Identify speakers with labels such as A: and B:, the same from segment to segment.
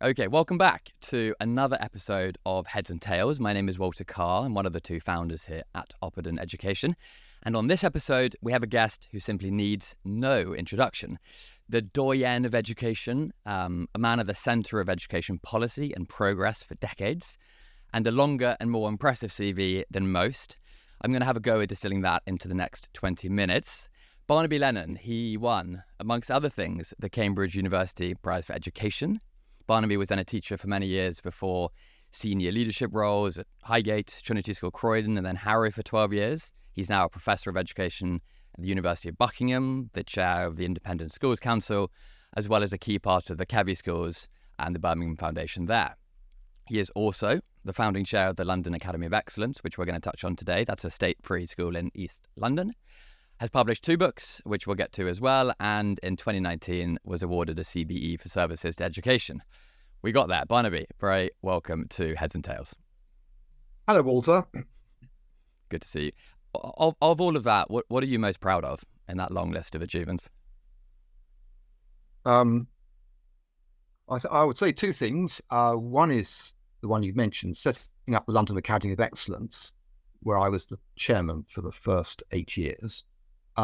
A: Okay, welcome back to another episode of Heads and Tails. My name is Walter Carr. I'm one of the two founders here at Opperdon Education. And on this episode, we have a guest who simply needs no introduction. The doyen of education, a man at the centre of education policy and progress for decades, and a longer and more impressive CV than most. I'm going to have a go at distilling that into the next 20 minutes. Barnaby Lenon, he won, amongst other things, the Cambridge University Prize for Education. Barnaby was then a teacher for many years before senior leadership roles at Highgate, Trinity School Croydon, and then Harrow for 12 years. He's now a professor of education at the University of Buckingham, the chair of the Independent Schools Council, as well as a key part of the Kevy Schools and the Birmingham Foundation there. He is also the founding chair of the London Academy of Excellence, which we're going to touch on today. That's a state-free school in East London. Has published 2 books, which we'll get to as well, and in 2019 was awarded a CBE for services to education. We got that. Barnaby, very welcome to Heads and Tails.
B: Hello, Walter.
A: Good to see you. Of all of that, what are you most proud of in that long list of achievements?
B: I would say 2 things. One is the one you mentioned, setting up the London Academy of Excellence, where I was the chairman for the first 8 years.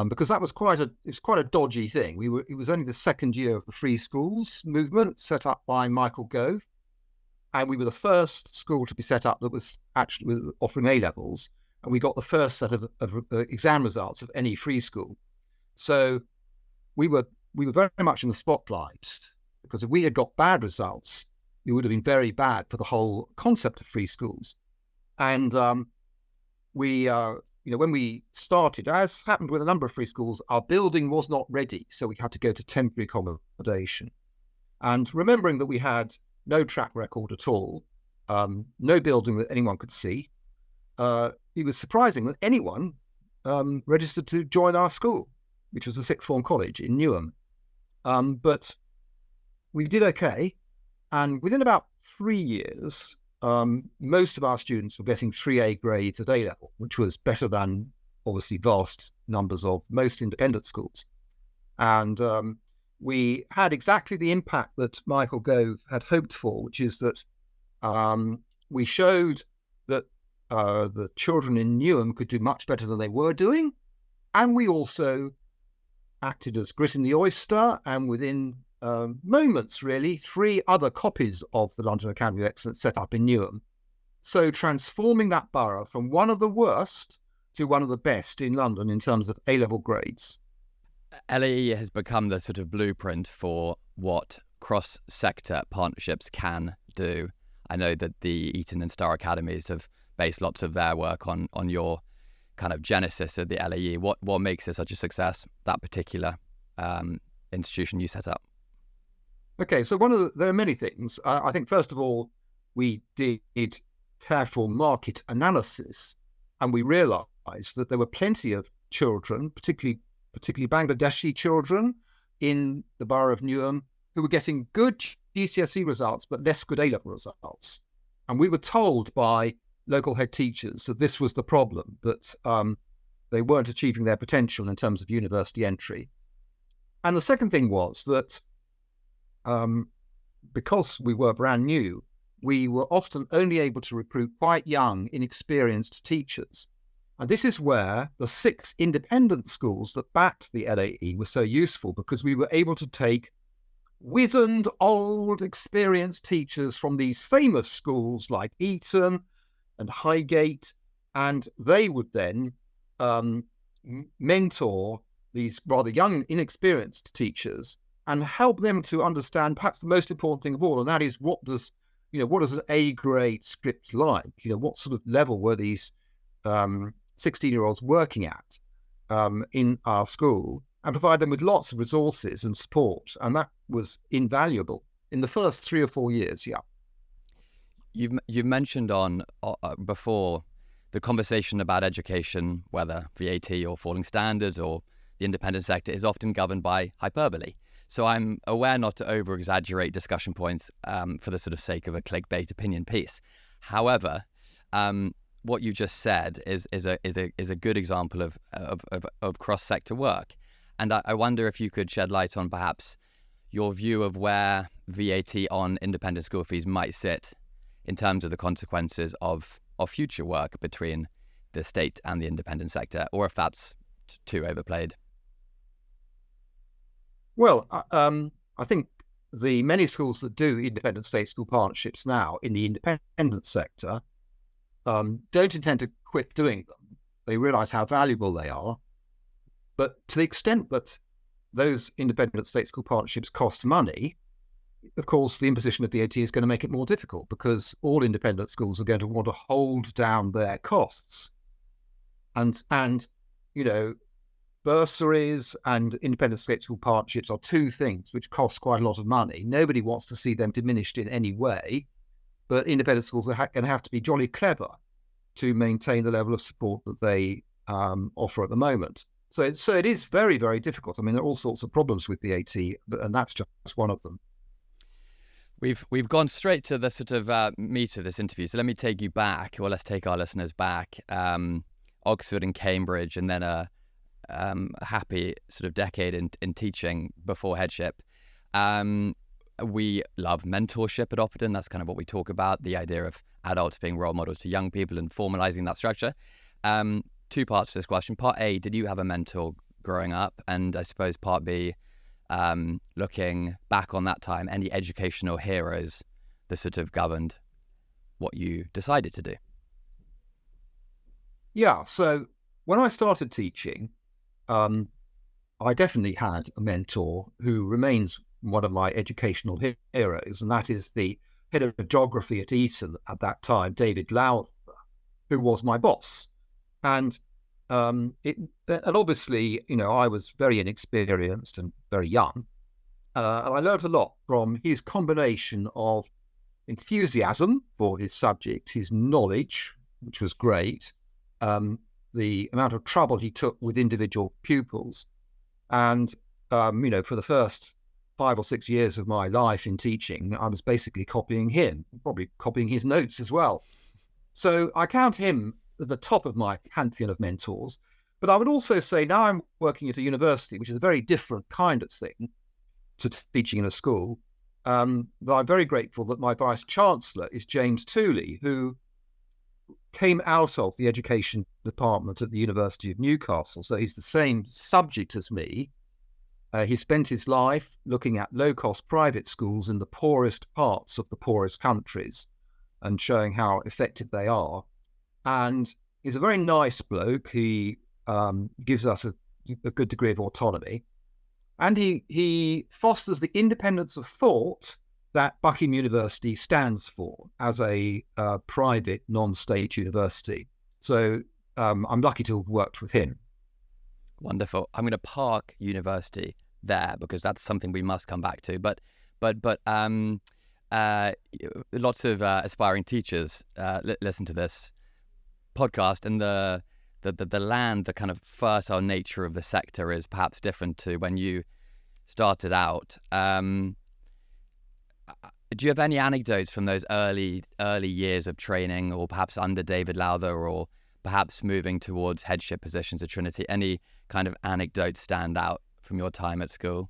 B: Because that was quite a dodgy thing. It was only the second year of the free schools movement set up by Michael Gove, and we were the first school to be set up that was actually offering A levels, and we got the first set of exam results of any free school. So we were very much in the spotlight, because if we had got bad results, it would have been very bad for the whole concept of free schools. And when we started, as happened with a number of free schools, our building was not ready, so we had to go to temporary accommodation. And remembering that we had no track record at all, no building that anyone could see, it was surprising that anyone registered to join our school, which was a sixth form college in Newham. But we did okay, and within about 3 years, most of our students were getting 3A grades at A level, which was better than obviously vast numbers of most independent schools. And we had exactly the impact that Michael Gove had hoped for, which is that we showed that the children in Newham could do much better than they were doing. And we also acted as grit in the oyster, and within moments, really, 3 other copies of the London Academy of Excellence set up in Newham. So transforming that borough from one of the worst to one of the best in London in terms of A-level grades.
A: LAE has become the sort of blueprint for what cross-sector partnerships can do. I know that the Eton and Star Academies have based lots of their work on your kind of genesis of the LAE. What makes it such a success, that particular institution you set up?
B: Okay, so there are many things. I think, first of all, we did careful market analysis, and we realised that there were plenty of children, particularly Bangladeshi children in the borough of Newham, who were getting good GCSE results but less good A-level results. And we were told by local head teachers that this was the problem, that they weren't achieving their potential in terms of university entry. And the second thing was that because we were brand new, we were often only able to recruit quite young, inexperienced teachers. And this is where the 6 independent schools that backed the LAE were so useful, because we were able to take wizened, old, experienced teachers from these famous schools like Eton and Highgate, and they would then mentor these rather young, inexperienced teachers and help them to understand perhaps the most important thing of all, and that is what does an A grade script like? What sort of level were these 16-year-olds working at in our school, and provide them with lots of resources and support. And that was invaluable in the first 3 or 4 years. Yeah.
A: You've mentioned on before the conversation about education, whether VAT or falling standards or the independent sector, is often governed by hyperbole. So I'm aware not to over-exaggerate discussion points for the sort of sake of a clickbait opinion piece. However, what you just said is a good example of cross-sector work. And I wonder if you could shed light on perhaps your view of where VAT on independent school fees might sit in terms of the consequences of future work between the state and the independent sector, or if that's too overplayed?
B: Well, I think the many schools that do independent state school partnerships now in the independent sector don't intend to quit doing them. They realise how valuable they are. But to the extent that those independent state school partnerships cost money, of course, the imposition of VAT is going to make it more difficult, because all independent schools are going to want to hold down their costs. And you know, bursaries and independent state school partnerships are two things which cost quite a lot of money. Nobody wants to see them diminished in any way, but independent schools are going to have to be jolly clever to maintain the level of support that they offer at the moment. So it is very, very difficult. I mean, there are all sorts of problems with VAT, and that's just one of them.
A: We've gone straight to the sort of meat of this interview. So let me take you back, or let's take our listeners back. Oxford and Cambridge, and then a happy sort of decade in teaching before headship. We love mentorship at Oppidum. That's kind of what we talk about, the idea of adults being role models to young people and formalising that structure. Two parts to this question. Part A, did you have a mentor growing up? And I suppose part B, looking back on that time, any educational heroes that sort of governed what you decided to do?
B: Yeah, so when I started teaching, I definitely had a mentor who remains one of my educational heroes, and that is the head of geography at Eton at that time, David Lowther, who was my boss. And obviously, you know, I was very inexperienced and very young, and I learned a lot from his combination of enthusiasm for his subject, his knowledge, which was great, the amount of trouble he took with individual pupils. And, you know, for the first 5 or 6 years of my life in teaching, I was basically copying him, probably copying his notes as well. So I count him at the top of my pantheon of mentors. But I would also say now I'm working at a university, which is a very different kind of thing to teaching in a school, that I'm very grateful that my Vice-Chancellor is James Tooley, who came out of the education department at the University of Newcastle. So he's the same subject as me. He spent his life looking at low-cost private schools in the poorest parts of the poorest countries and showing how effective they are. And he's a very nice bloke. He gives us a good degree of autonomy. And he fosters the independence of thought that Buckingham University stands for as a private, non-state university. So I'm lucky to have worked with him.
A: Wonderful. I'm going to park university there because that's something we must come back to. But lots of aspiring teachers listen to this podcast, and the land, the kind of fertile nature of the sector is perhaps different to when you started out. Do you have any anecdotes from those early years of training, or perhaps under David Lowther, or perhaps moving towards headship positions at Trinity? Any kind of anecdotes stand out from your time at school?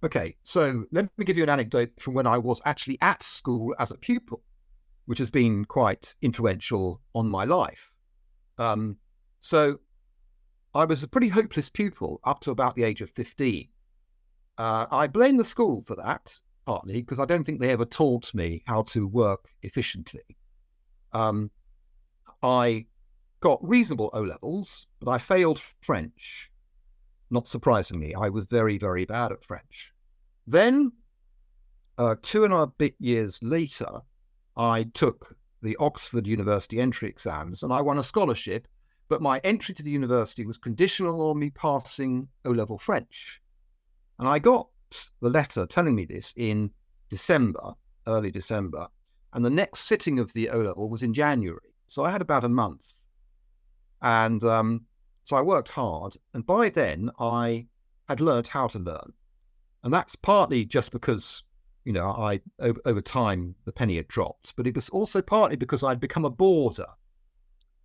B: Okay, so let me give you an anecdote from when I was actually at school as a pupil, which has been quite influential on my life. So I was a pretty hopeless pupil up to about the age of 15. I blame the school for that, partly because I don't think they ever taught me how to work efficiently. I got reasonable O-levels, but I failed French. Not surprisingly, I was very, very bad at French. Then, 2.5 years later, I took the Oxford University entry exams and I won a scholarship, but my entry to the university was conditional on me passing O-level French. And I got the letter telling me this in December, early December, and the next sitting of the O-level was in January. So I had about a month. And so I worked hard, and by then I had learned how to learn. And that's partly just because, you know, over time the penny had dropped, but it was also partly because I'd become a boarder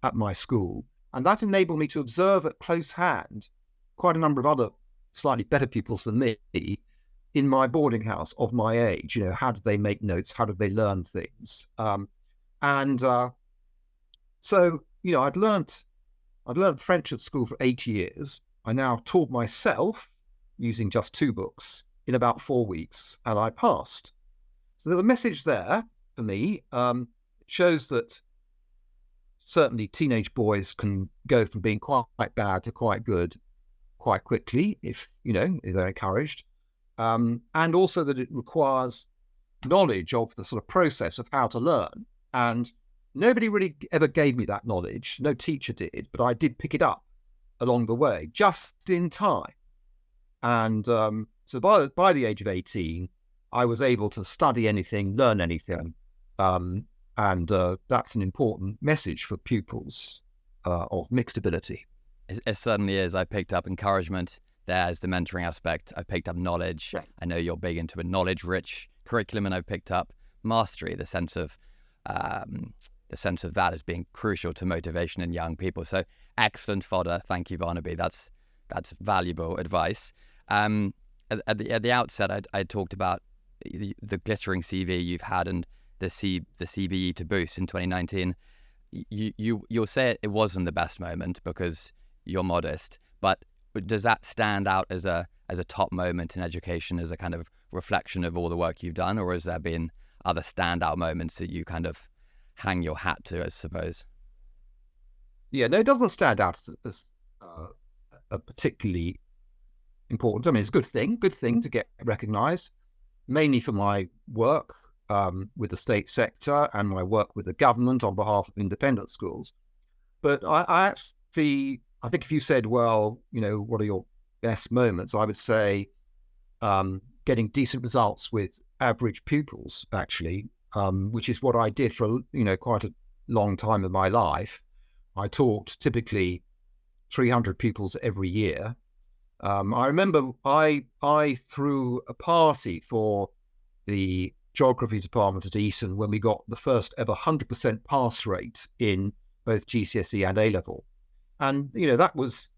B: at my school, and that enabled me to observe at close hand quite a number of other slightly better pupils than me in my boarding house of my age. How did they make notes? How did they learn things? So I'd learnt French at school for 8 years. I now taught myself using just 2 books in about 4 weeks, and I passed. So there's a message there for me. It shows that certainly teenage boys can go from being quite bad to quite good quite quickly if they're encouraged. And also that it requires knowledge of the sort of process of how to learn. And nobody really ever gave me that knowledge. No teacher did, but I did pick it up along the way, just in time. And so by the age of 18, I was able to study anything, learn anything. And that's an important message for pupils of mixed ability.
A: It certainly is. I picked up encouragement. There's the mentoring aspect. I picked up knowledge.
B: Yeah.
A: I know you're big into a knowledge-rich curriculum, and I picked up mastery, the sense of that as being crucial to motivation in young people. So excellent fodder. Thank you, Barnaby. That's valuable advice. At the outset, I talked about the glittering CV you've had and the CBE to boost in 2019. You'll say it wasn't the best moment because you're modest, but does that stand out as a top moment in education, as a kind of reflection of all the work you've done, or has there been other standout moments that you kind of hang your hat to, I suppose?
B: Yeah, no, it doesn't stand out as a particularly important. I mean, it's a good thing to get recognised, mainly for my work with the state sector and my work with the government on behalf of independent schools. But I think if you said, well, what are your best moments? I would say getting decent results with average pupils, actually, which is what I did for quite a long time of my life. I taught typically 300 pupils every year. I remember I threw a party for the geography department at Eton when we got the first ever 100% pass rate in both GCSE and A-level. And, that was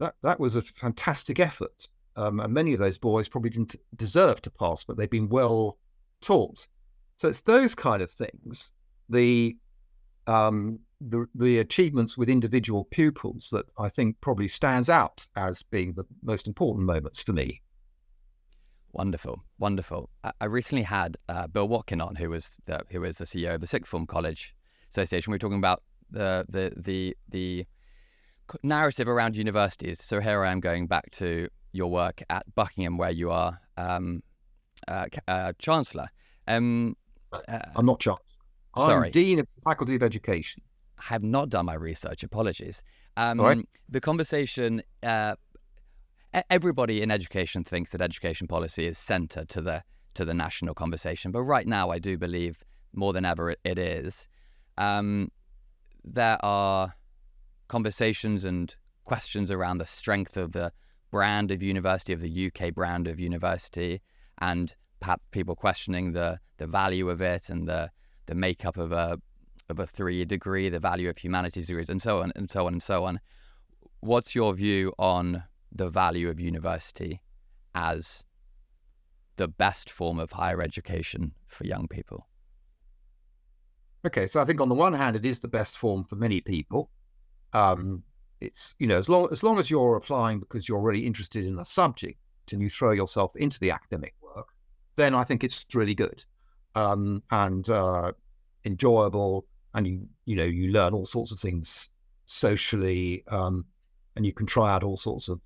B: a fantastic effort. And many of those boys probably didn't deserve to pass, but they've been well taught. So it's those kind of things, the achievements with individual pupils that I think probably stands out as being the most important moments for me.
A: Wonderful. I recently had Bill Watkin on, who is the CEO of the Sixth Form College Association. We were talking about the narrative around universities. So here I am going back to your work at Buckingham, where you are Chancellor. I'm
B: not Chancellor.
A: Sorry.
B: I'm Dean of the Faculty of Education.
A: I have not done my research. Apologies.
B: All right.
A: The conversation, everybody in education thinks that education policy is centre to the national conversation. But right now, I do believe more than ever it is. There are conversations and questions around the strength of the brand of university, of the UK brand of university, and perhaps people questioning the value of it and the makeup of a 3-year degree, the value of humanities degrees, and so on and so on and so on. What's your view on the value of university as the best form of higher education for young people?
B: Okay, so I think on the one hand, it is the best form for many people. It's as long as you're applying because you're really interested in a subject and you throw yourself into the academic work, then I think it's really good and enjoyable, and you learn all sorts of things socially, and you can try out all sorts of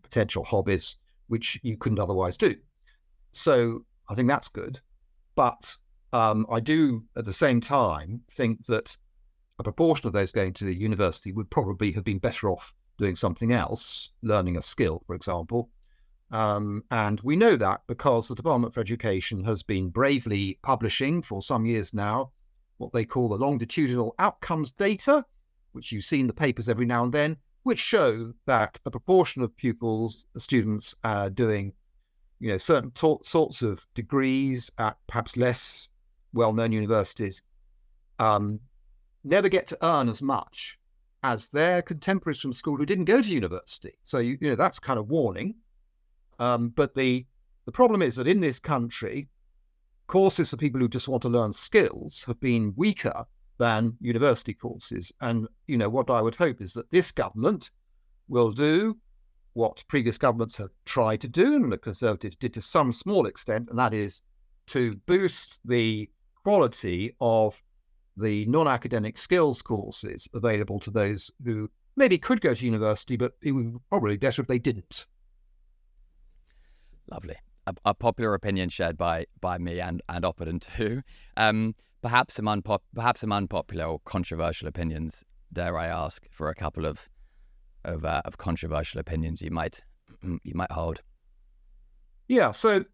B: potential hobbies which you couldn't otherwise do. So I think that's good, but I do at the same time think that a proportion of those going to the university would probably have been better off doing something else, learning a skill, for example. And we know that because the Department for Education has been bravely publishing for some years now what they call the longitudinal outcomes data, which you see in the papers every now and then, which show that a proportion of pupils, students doing certain sorts of degrees at perhaps less well-known universities never get to earn as much as their contemporaries from school who didn't go to university. So that's kind of warning. But the the problem is that in this country, courses for people who just want to learn skills have been weaker than university courses. And, what I would hope is that this government will do what previous governments have tried to do, and the Conservatives did to some small extent, and that is to boost the quality of the non-academic skills courses available to those who maybe could go to university, but it would probably be better if they didn't.
A: Lovely. A popular opinion shared by me and Opperton too. Perhaps some unpopular or controversial opinions, dare I ask, for a couple of controversial opinions you might hold.
B: Yeah. So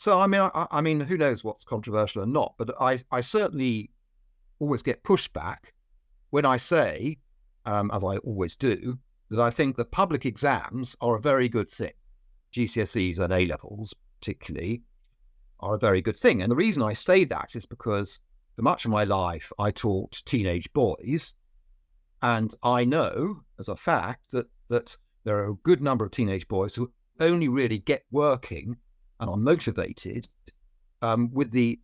B: I mean, who knows what's controversial or not? But I certainly always get pushback when I say, as I always do, that I think that public exams are a very good thing. GCSEs and A-levels, particularly, are a very good thing. And the reason I say that is because for much of my life, I taught teenage boys. And I know, as a fact, that there are a good number of teenage boys who only really get working and are motivated with the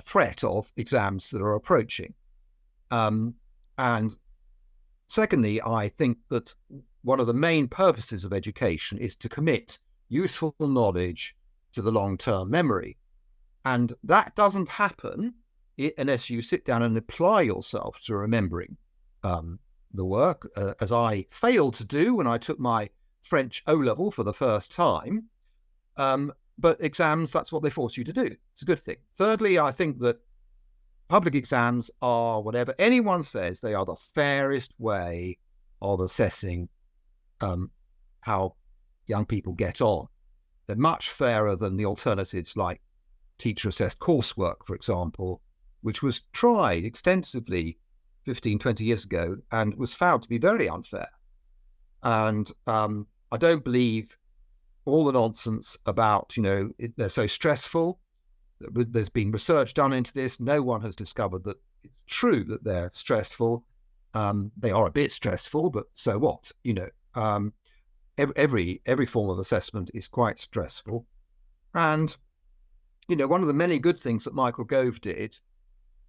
B: threat of exams that are approaching. And secondly, I think that one of the main purposes of education is to commit useful knowledge to the long-term memory. And that doesn't happen unless you sit down and apply yourself to remembering the work, as I failed to do when I took my French O-level for the first time. But exams, that's what they force you to do. It's a good thing. Thirdly, I think that public exams are, whatever anyone says, they are the fairest way of assessing how young people get on. They're much fairer than the alternatives like teacher-assessed coursework, for example, which was tried extensively 15, 20 years ago and was found to be very unfair. And I don't believe all the nonsense about, they're so stressful. There's been research done into this. No one has discovered that it's true that they're stressful. They are a bit stressful, but so what? Every form of assessment is quite stressful. And, one of the many good things that Michael Gove did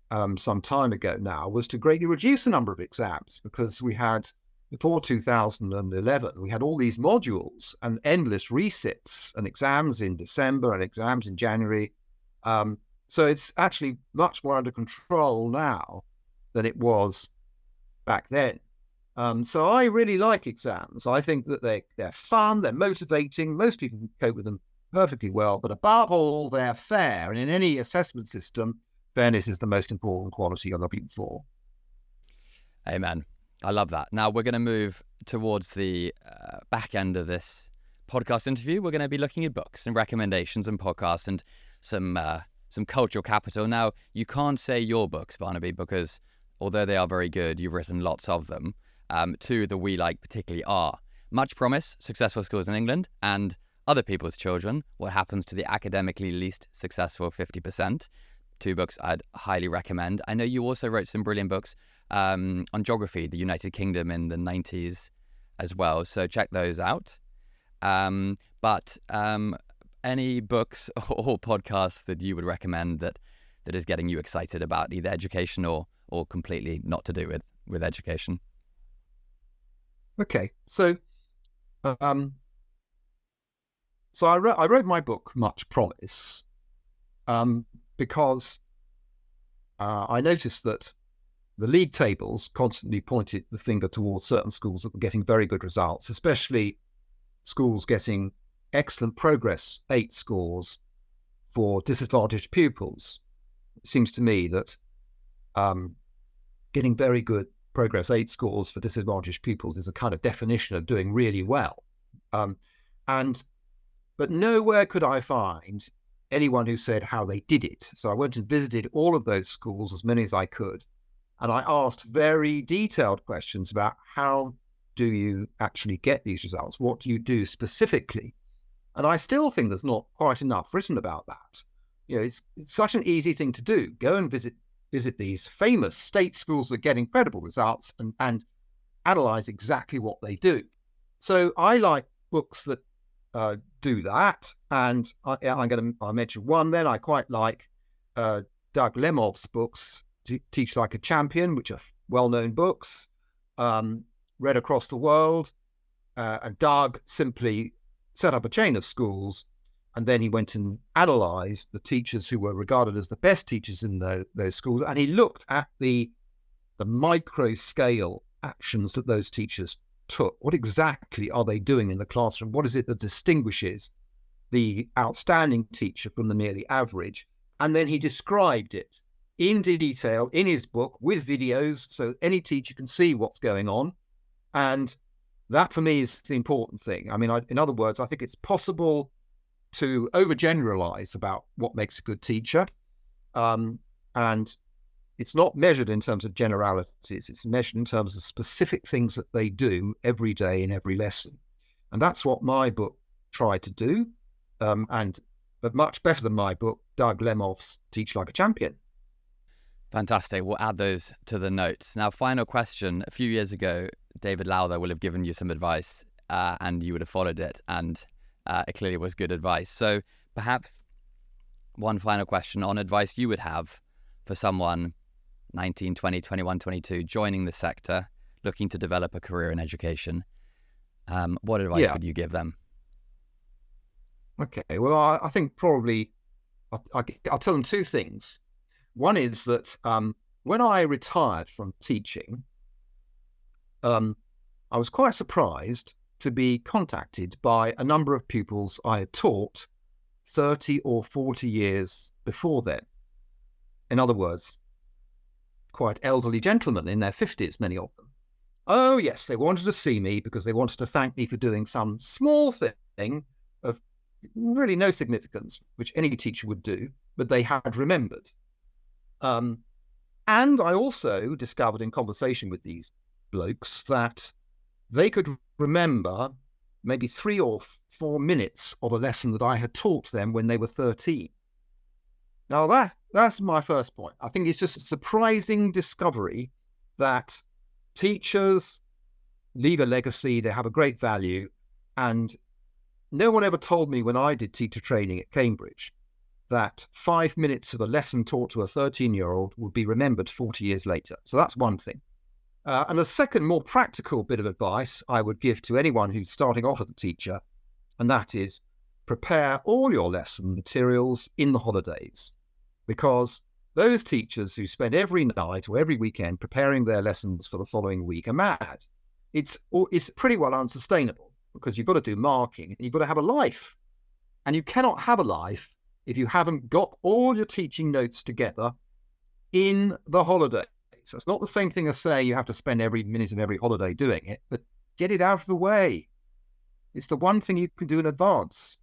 B: some time ago now was to greatly reduce the number of exams, because we had, before 2011, we had all these modules and endless resits and exams in December and exams in January. So it's actually much more under control now than it was back then. So I really like exams. I think that they're fun, they're motivating. Most people can cope with them perfectly well, but above all, they're fair. And in any assessment system, fairness is the most important quality you're looking for.
A: Amen. I love that. Now we're going to move towards the back end of this podcast interview. We're going to be looking at books and recommendations and podcasts and some cultural capital. Now, you can't say your books, Barnaby, because although they are very good, you've written lots of them. Two that we like particularly are Much Promise, Successful Schools in England, and Other People's Children, What Happens to the Academically Least Successful 50%. Two books I'd highly recommend. I know you also wrote some brilliant books on geography, the United Kingdom in the 90s as well, so check those out. But any books or podcasts that you would recommend that is getting you excited about either education or completely not to do with education?
B: Okay, so I wrote my book Much Promise because I noticed that the league tables constantly pointed the finger towards certain schools that were getting very good results, especially schools getting excellent progress 8 scores for disadvantaged pupils. It seems to me that getting very good progress 8 scores for disadvantaged pupils is a kind of definition of doing really well. But nowhere could I find anyone who said how they did it. So I went and visited all of those schools, as many as I could, and I asked very detailed questions about how do you actually get these results? What do you do specifically? And I still think there's not quite enough written about that. It's such an easy thing to do. Go and visit these famous state schools that get incredible results and analyze exactly what they do. So I like books that do that. And I'll mention one then. I quite like Doug Lemov's books, Teach Like a Champion, which are well-known books, read across the world. And Doug simply set up a chain of schools, and then he went and analysed the teachers who were regarded as the best teachers in those schools, and he looked at the micro-scale actions that those teachers took. What exactly are they doing in the classroom? What is it that distinguishes the outstanding teacher from the merely average? And then he described it in detail in his book with videos, so any teacher can see what's going on. And that, for me, is the important thing. I mean, in other words, I think it's possible to overgeneralize about what makes a good teacher. And it's not measured in terms of generalities. It's measured in terms of specific things that they do every day in every lesson. And that's what my book tried to do. But much better than my book, Doug Lemov's Teach Like a Champion.
A: Fantastic. We'll add those to the notes. Now, final question. A few years ago, David Lowther will have given you some advice and you would have followed it. And it clearly was good advice. So perhaps one final question on advice you would have for someone 19, 20, 21, 22, joining the sector, looking to develop a career in education. What advice would you give them?
B: Okay, well, I think probably I'll tell them two things. One is that when I retired from teaching, I was quite surprised to be contacted by a number of pupils I had taught 30 or 40 years before then. In other words, quite elderly gentlemen in their 50s, many of them. Oh, yes, they wanted to see me because they wanted to thank me for doing some small thing of really no significance, which any teacher would do, but they had remembered. And I also discovered in conversation with these blokes that they could remember maybe 3 or 4 minutes of a lesson that I had taught them when they were 13. Now, that's my first point. I think it's just a surprising discovery that teachers leave a legacy, they have a great value, and no one ever told me when I did teacher training at Cambridge that 5 minutes of a lesson taught to a 13-year-old would be remembered 40 years later. So that's one thing. And the second, more practical bit of advice I would give to anyone who's starting off as a teacher, and that is prepare all your lesson materials in the holidays, because those teachers who spend every night or every weekend preparing their lessons for the following week are mad. It's pretty well unsustainable, because you've got to do marking and you've got to have a life. And you cannot have a life if you haven't got all your teaching notes together in the holiday. So it's not the same thing as saying you have to spend every minute of every holiday doing it, but get it out of the way. It's the one thing you can do in advance.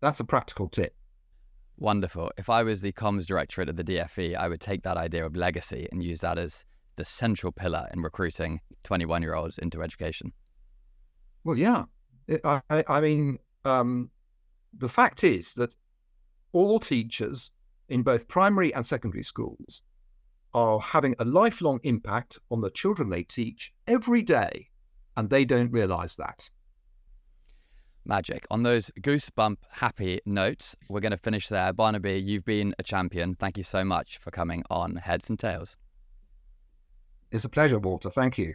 B: That's a practical tip.
A: Wonderful. If I was the comms directorate at the DFE, I would take that idea of legacy and use that as the central pillar in recruiting 21-year-olds into education.
B: Well, yeah. I mean, the fact is that all teachers in both primary and secondary schools are having a lifelong impact on the children they teach every day, and they don't realise that.
A: Magic. On those goosebump happy notes, we're going to finish there. Barnaby, you've been a champion. Thank you so much for coming on Heads and Tails.
B: It's a pleasure, Walter. Thank you.